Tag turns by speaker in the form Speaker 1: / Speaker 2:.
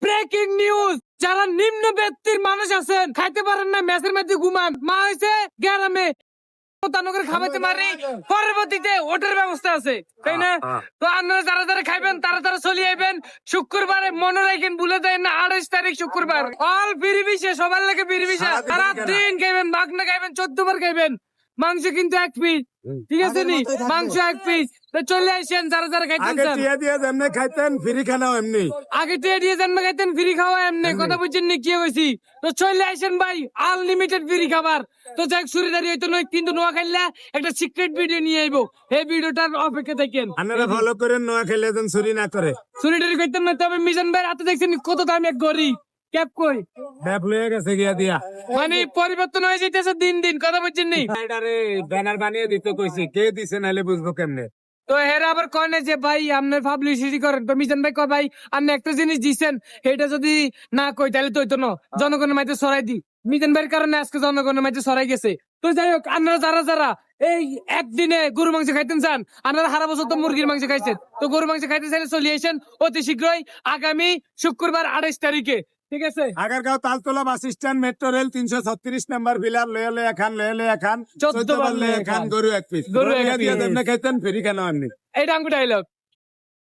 Speaker 1: Breaking news, যারা নিম্ন ব্যক্তির মানুষ আছেন, খাইতে পারেন না, ম্যাচের মধ্যে ঘুমান, মা হয়েছে গ্রামে খাবাইতে পারি, পরবর্তীতে ওটার ব্যবস্থা আছে, তাই না? তো আপনারা যারা যারা খাইবেন তারা তারা চলে আইবেন। শুক্রবারে মনে রাখেন, ভুলে যায় না, 28 তারিখ শুক্রবার, অল ফ্রি বিষয়, সবার লাগে ফ্রি বিষয়। সারা দিন খাইবেন, মাগনা খাইবেন, 14 বার খাইবেন। মাংস কিন্তু 1 পিস, ঠিক আছে নি? মাংস 1 পিস। তো চলে আসেন যারা যারা খাইতেন।
Speaker 2: আগে টিয়া দিয়ে যেমনে খাইতেন ফ্রি খানাও এমনি।
Speaker 1: আগে টিয়া দিয়ে জন্ম খাইতেন, ফ্রি খাওয়া এমনি, কথা বুঝছেন নি? কি হয়েছি? তো চলে আসেন ভাই, আনলিমিটেড ফ্রি খাবার। তো যাই সুরিদারি হইতো নয়, কিন্তু নোয়া খাইলে একটা সিক্রেট ভিডিও নিয়ে আইবো, এই ভিডিওটার অপেক্ষা থাকেন।
Speaker 2: আপনারা ফলো করেন, নোয়া খেলে যেন চুরি না করে।
Speaker 1: সুরিদারি করতাম না, তবে মিজান ভাই হাতে দেখছেন কত দামি এক ঘড়ি, ক্যাপ কই
Speaker 2: ব্যাপ লয়ে গেছে গিয়া দিয়া।
Speaker 1: মানে পরিবর্তন হয়ে যাইতেছে দিন দিন, কথা বুঝছেন নি?
Speaker 2: এটারে ব্যানার বানিয়ে দিতে কইছি, কে দিছে নাহলে বুঝবো কেমনে।
Speaker 1: তো এরা আবার কয় না যে ভাই আপনার পাবলিসিটি করেন। তো মিজান ভাই কয় ভাই আপনি একটা জিনিস দিচ্ছেন, এটা যদি না কই তাহলে তো হইতো না, জনগণের মাঝে ছড়াই দি। মিজান ভাইয়ের কারণে আজকে জনগণের মাঝে ছড়াই গেছে। তো যাই হোক, আপনারা যারা যারা এই একদিনে গরু মাংস খাইতেন চান, আপনারা সারা বছর তো মুরগির মাংস খাইছেন, তো গরু মাংস খাইতে চাইলে চলে আসেন অতি শীঘ্রই আগামী শুক্রবার 28 তারিখে, ঠিক আছে?
Speaker 2: Agargaon Taltala bus stand, metro rail 336 number pillar, লয়ে লয়ে খান, লয়ে লয়ে খান,
Speaker 1: 14 বার লয়ে
Speaker 2: খান, গরু 1 পিস।
Speaker 1: গরু এক
Speaker 2: টিয়া দিয়ে
Speaker 1: piece।
Speaker 2: যেমনে খাইতেন ফ্রি খানাও এমনি।
Speaker 1: এইটা আঙ্গু ডায়লগ।